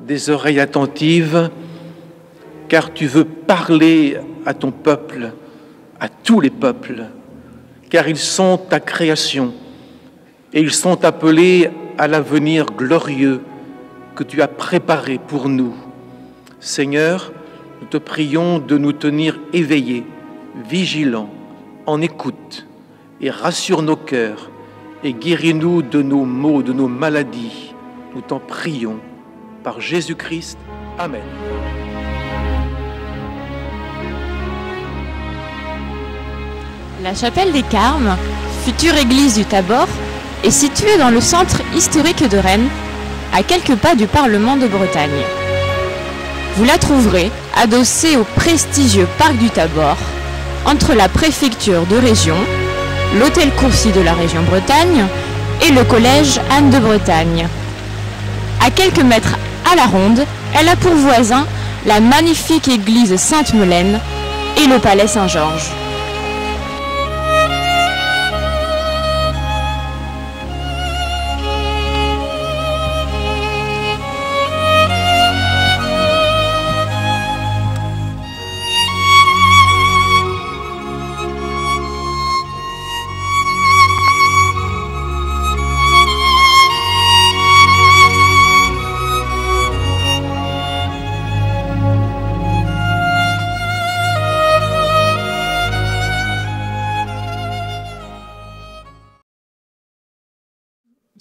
des oreilles attentives, car tu veux parler à ton peuple, à tous les peuples, car ils sont ta création et ils sont appelés à l'avenir glorieux que tu as préparé pour nous. Seigneur, nous te prions de nous tenir éveillés, vigilants, en écoute, et rassure nos cœurs, et guéris-nous de nos maux, de nos maladies. Nous t'en prions, par Jésus-Christ. Amen. La chapelle des Carmes, future église du Tabor, est située dans le centre historique de Rennes, à quelques pas du Parlement de Bretagne. Vous la trouverez adossée au prestigieux parc du Tabor, entre la préfecture de région, l'hôtel Courcy de la région Bretagne et le collège Anne de Bretagne. À quelques mètres à la ronde, elle a pour voisin la magnifique église Sainte-Melaine et le palais Saint-Georges.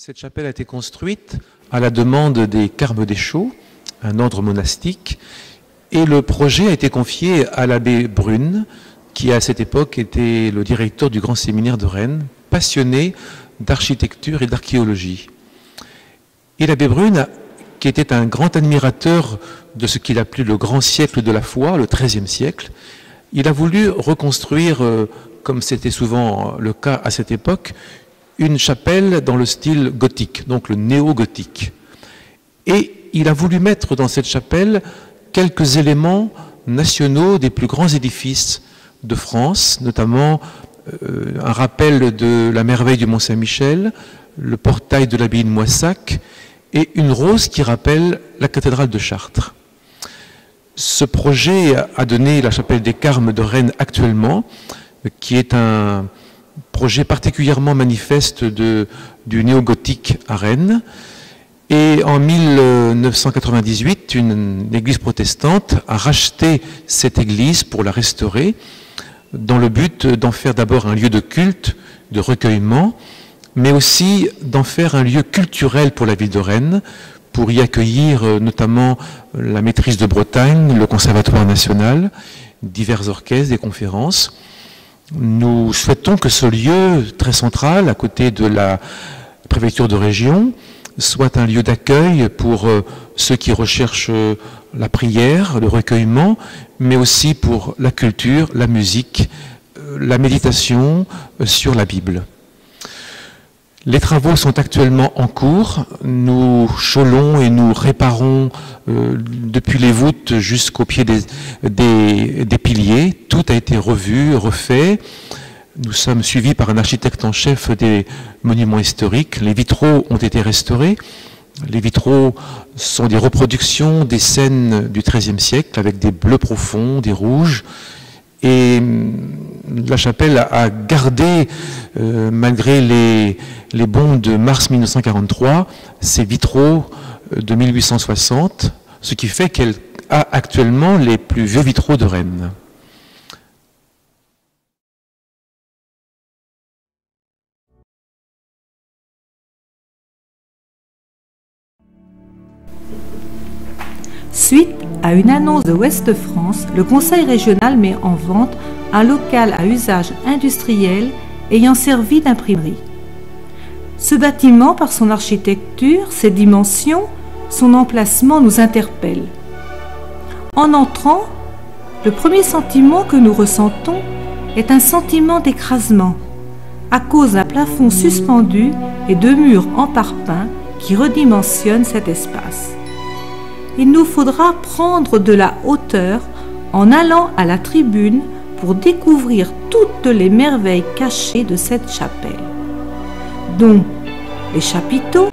Cette chapelle a été construite à la demande des Carmes des Chaux, un ordre monastique, et le projet a été confié à l'abbé Brune, qui à cette époque était le directeur du grand séminaire de Rennes, passionné d'architecture et d'archéologie. Et l'abbé Brune, qui était un grand admirateur de ce qu'il appelait le grand siècle de la foi, le XIIIe siècle, il a voulu reconstruire, comme c'était souvent le cas à cette époque, une chapelle dans le style gothique, donc le néo-gothique. Et il a voulu mettre dans cette chapelle quelques éléments nationaux des plus grands édifices de France, notamment un rappel de la merveille du Mont-Saint-Michel, le portail de l'abbaye de Moissac et une rose qui rappelle la cathédrale de Chartres. Ce projet a donné la chapelle des Carmes de Rennes actuellement, qui est un projet particulièrement manifeste du néo-gothique à Rennes. Et en 1998, une église protestante a racheté cette église pour la restaurer, dans le but d'en faire d'abord un lieu de culte, de recueillement, mais aussi d'en faire un lieu culturel pour la ville de Rennes, pour y accueillir notamment la maîtrise de Bretagne, le Conservatoire national, divers orchestres, des conférences. Nous souhaitons que ce lieu très central, à côté de la préfecture de région, soit un lieu d'accueil pour ceux qui recherchent la prière, le recueillement, mais aussi pour la culture, la musique, la méditation sur la Bible. Les travaux sont actuellement en cours. Nous chaulons et nous réparons depuis les voûtes jusqu'au pied des piliers. Tout a été revu, refait. Nous sommes suivis par un architecte en chef des monuments historiques. Les vitraux ont été restaurés. Les vitraux sont des reproductions des scènes du XIIIe siècle avec des bleus profonds, des rouges. Et la chapelle a gardé, malgré les bons de mars 1943, ses vitraux de 1860, ce qui fait qu'elle a actuellement les plus vieux vitraux de Rennes. Suite à une annonce de Ouest France, le Conseil régional met en vente un local à usage industriel ayant servi d'imprimerie. Ce bâtiment, par son architecture, ses dimensions, son emplacement nous interpelle. En entrant, le premier sentiment que nous ressentons est un sentiment d'écrasement, à cause d'un plafond suspendu et de murs en parpaing qui redimensionnent cet espace. Il nous faudra prendre de la hauteur en allant à la tribune pour découvrir toutes les merveilles cachées de cette chapelle, dont les chapiteaux,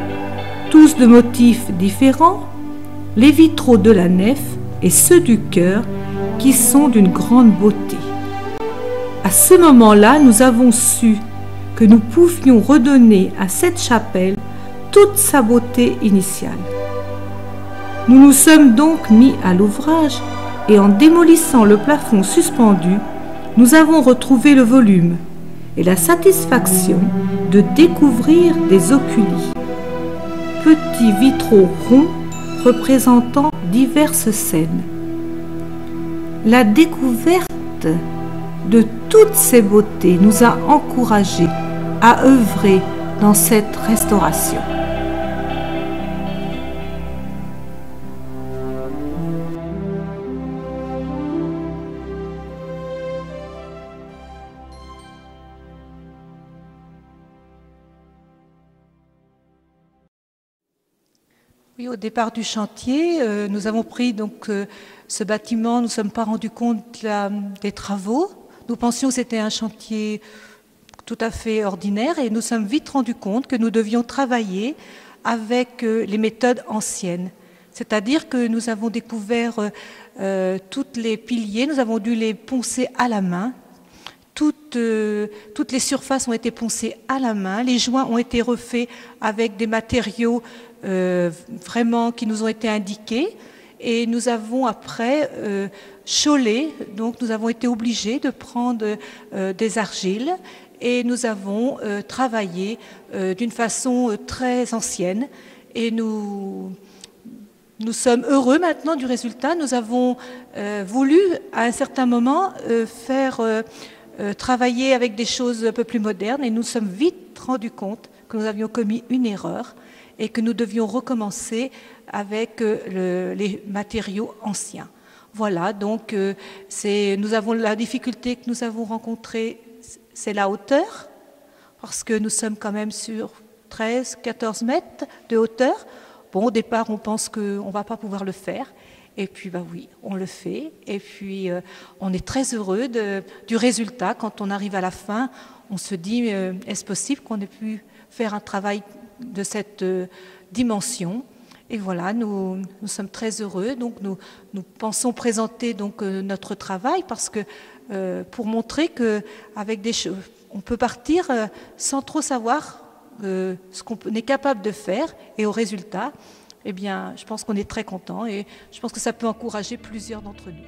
tous de motifs différents, les vitraux de la nef et ceux du chœur qui sont d'une grande beauté. À ce moment-là, nous avons su que nous pouvions redonner à cette chapelle toute sa beauté initiale. Nous nous sommes donc mis à l'ouvrage et en démolissant le plafond suspendu, nous avons retrouvé le volume et la satisfaction de découvrir des oculi, petits vitraux ronds représentant diverses scènes. La découverte de toutes ces beautés nous a encouragés à œuvrer dans cette restauration. Oui, au départ du chantier, nous avons pris donc ce bâtiment, nous ne sommes pas rendus compte des travaux. Nous pensions que c'était un chantier tout à fait ordinaire et nous sommes vite rendus compte que nous devions travailler avec les méthodes anciennes. C'est-à-dire que nous avons découvert tous les piliers, nous avons dû les poncer à la main. Toutes les surfaces ont été poncées à la main, les joints ont été refaits avec des matériaux vraiment qui nous ont été indiqués et nous avons après chaulé, donc nous avons été obligés de prendre des argiles et nous avons travaillé d'une façon très ancienne et nous sommes heureux maintenant du résultat. Nous avons voulu à un certain moment faire travailler avec des choses un peu plus modernes et nous sommes vite rendus compte que nous avions commis une erreur et que nous devions recommencer avec les matériaux anciens. Voilà, donc nous avons la difficulté que nous avons rencontrée, c'est la hauteur, parce que nous sommes quand même sur 13-14 mètres de hauteur. Bon, au départ, on pense qu'on ne va pas pouvoir le faire. Et puis, bah oui, on le fait. Et puis, on est très heureux du résultat. Quand on arrive à la fin, on se dit, est-ce possible qu'on ait pu faire un travail de cette dimension? Et voilà, nous sommes très heureux. Donc, nous pensons présenter donc, notre travail parce que pour montrer qu'avec des choses, on peut partir sans trop savoir ce qu'on est capable de faire. Et au résultat, eh bien, je pense qu'on est très content et je pense que ça peut encourager plusieurs d'entre nous.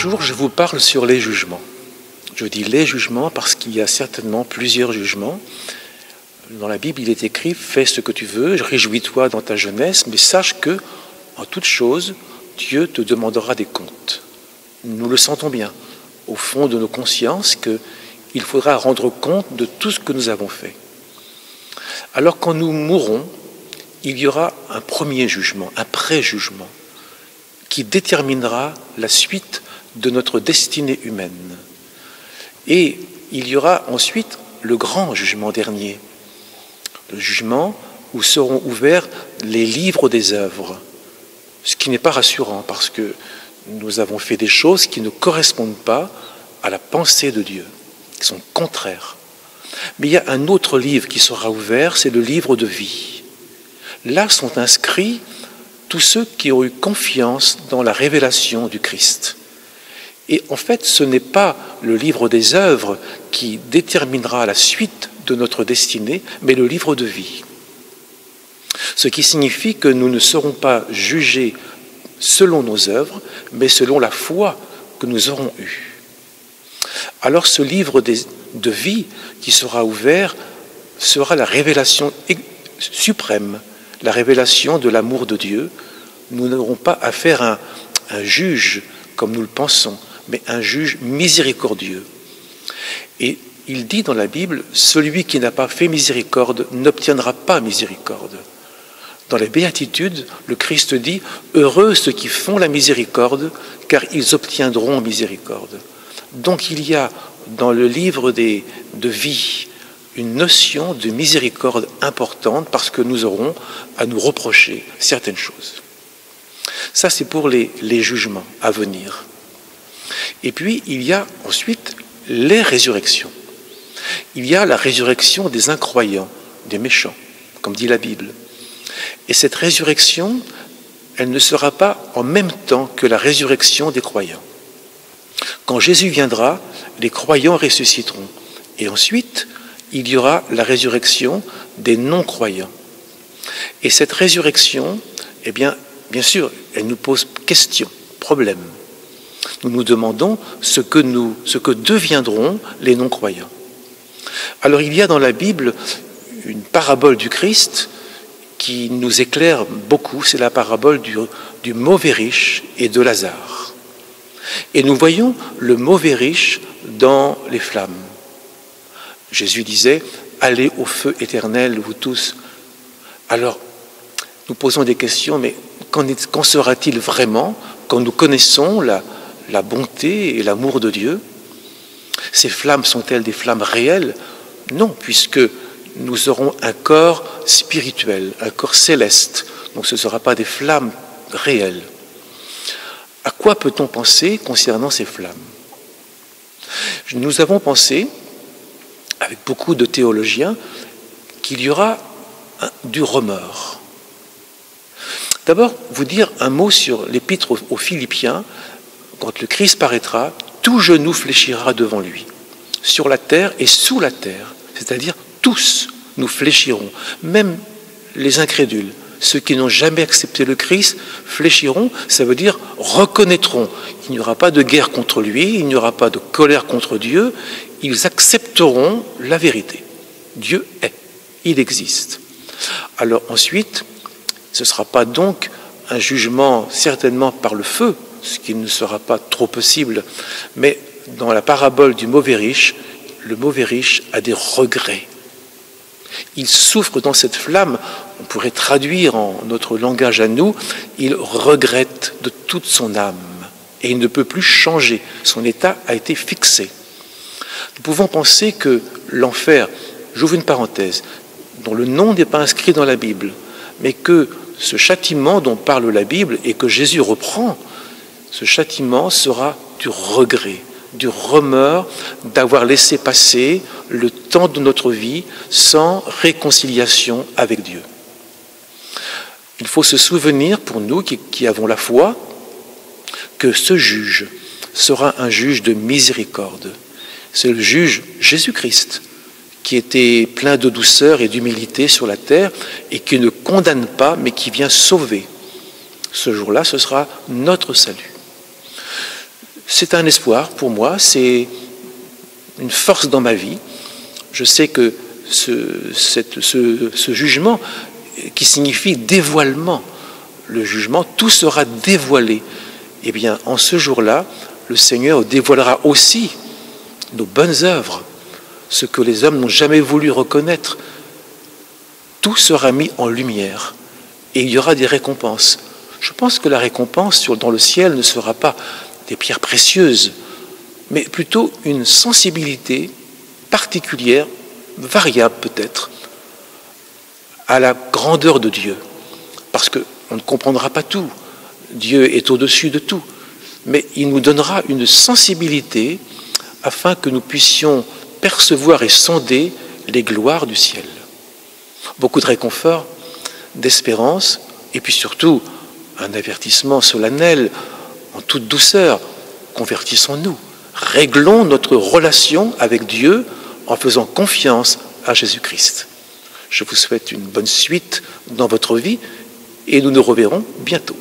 Bonjour, je vous parle sur les jugements. Je dis les jugements parce qu'il y a certainement plusieurs jugements. Dans la Bible, il est écrit « Fais ce que tu veux, réjouis-toi dans ta jeunesse, mais sache que, en toute chose, Dieu te demandera des comptes. » Nous le sentons bien, au fond de nos consciences, qu'il faudra rendre compte de tout ce que nous avons fait. Alors quand nous mourrons, il y aura un premier jugement, un pré-jugement, qui déterminera la suite de notre destinée humaine. Et il y aura ensuite le grand jugement dernier, le jugement où seront ouverts les livres des œuvres, ce qui n'est pas rassurant parce que nous avons fait des choses qui ne correspondent pas à la pensée de Dieu, qui sont contraires. Mais il y a un autre livre qui sera ouvert, c'est le livre de vie. Là sont inscrits tous ceux qui ont eu confiance dans la révélation du Christ. Et en fait, ce n'est pas le livre des œuvres qui déterminera la suite de notre destinée, mais le livre de vie. Ce qui signifie que nous ne serons pas jugés selon nos œuvres, mais selon la foi que nous aurons eue. Alors ce livre de vie qui sera ouvert sera la révélation suprême, la révélation de l'amour de Dieu. Nous n'aurons pas affaire à un juge comme nous le pensons, mais un juge miséricordieux. Et il dit dans la Bible, celui qui n'a pas fait miséricorde n'obtiendra pas miséricorde. Dans les béatitudes, le Christ dit, heureux ceux qui font la miséricorde, car ils obtiendront miséricorde. Donc il y a dans le livre de vie une notion de miséricorde importante parce que nous aurons à nous reprocher certaines choses. Ça, c'est pour les jugements à venir. Et puis, il y a ensuite les résurrections. Il y a la résurrection des incroyants, des méchants, comme dit la Bible. Et cette résurrection, elle ne sera pas en même temps que la résurrection des croyants. Quand Jésus viendra, les croyants ressusciteront. Et ensuite, il y aura la résurrection des non-croyants. Et cette résurrection, eh bien sûr, elle nous pose question, problème. Nous nous demandons ce que deviendront les non-croyants. Alors il y a dans la Bible une parabole du Christ qui nous éclaire beaucoup, c'est la parabole du mauvais riche et de Lazare. Et nous voyons le mauvais riche dans les flammes. Jésus disait, allez au feu éternel, vous tous. Alors, nous posons des questions, mais qu'en sera-t-il vraiment quand nous connaissons la bonté et l'amour de Dieu? Ces flammes sont-elles des flammes réelles? Non, puisque nous aurons un corps spirituel, un corps céleste. Donc ce ne sera pas des flammes réelles. À quoi peut-on penser concernant ces flammes? Nous avons pensé, avec beaucoup de théologiens, qu'il y aura du remords. D'abord, vous dire un mot sur l'épître aux Philippiens. Quand le Christ paraîtra, tout genou fléchira devant lui, sur la terre et sous la terre, c'est-à-dire tous nous fléchirons, même les incrédules, ceux qui n'ont jamais accepté le Christ, fléchiront, ça veut dire reconnaîtront. Il n'y aura pas de guerre contre lui, il n'y aura pas de colère contre Dieu, ils accepteront la vérité. Dieu est, il existe. Alors ensuite, ce ne sera pas donc un jugement certainement par le feu, ce qui ne sera pas trop possible, mais dans la parabole du mauvais riche, le mauvais riche a des regrets. Il souffre dans cette flamme, on pourrait traduire en notre langage à nous, il regrette de toute son âme et il ne peut plus changer, son état a été fixé. Nous pouvons penser que l'enfer, j'ouvre une parenthèse, dont le nom n'est pas inscrit dans la Bible, mais que ce châtiment dont parle la Bible et que Jésus reprend, ce châtiment sera du regret, du remords d'avoir laissé passer le temps de notre vie sans réconciliation avec Dieu. Il faut se souvenir, pour nous qui avons la foi, que ce juge sera un juge de miséricorde. C'est le juge Jésus-Christ, qui était plein de douceur et d'humilité sur la terre et qui ne condamne pas, mais qui vient sauver. Ce jour-là, ce sera notre salut. C'est un espoir pour moi, c'est une force dans ma vie. Je sais que ce jugement, qui signifie dévoilement, le jugement, tout sera dévoilé. Eh bien, en ce jour-là, le Seigneur dévoilera aussi nos bonnes œuvres, ce que les hommes n'ont jamais voulu reconnaître. Tout sera mis en lumière et il y aura des récompenses. Je pense que la récompense dans le ciel ne sera pas des pierres précieuses, mais plutôt une sensibilité particulière, variable peut-être, à la grandeur de Dieu. Parce qu'on ne comprendra pas tout. Dieu est au-dessus de tout. Mais il nous donnera une sensibilité afin que nous puissions percevoir et sonder les gloires du ciel. Beaucoup de réconfort, d'espérance, et puis surtout un avertissement solennel en toute douceur. Convertissons-nous, réglons notre relation avec Dieu en faisant confiance à Jésus-Christ. Je vous souhaite une bonne suite dans votre vie et nous nous reverrons bientôt.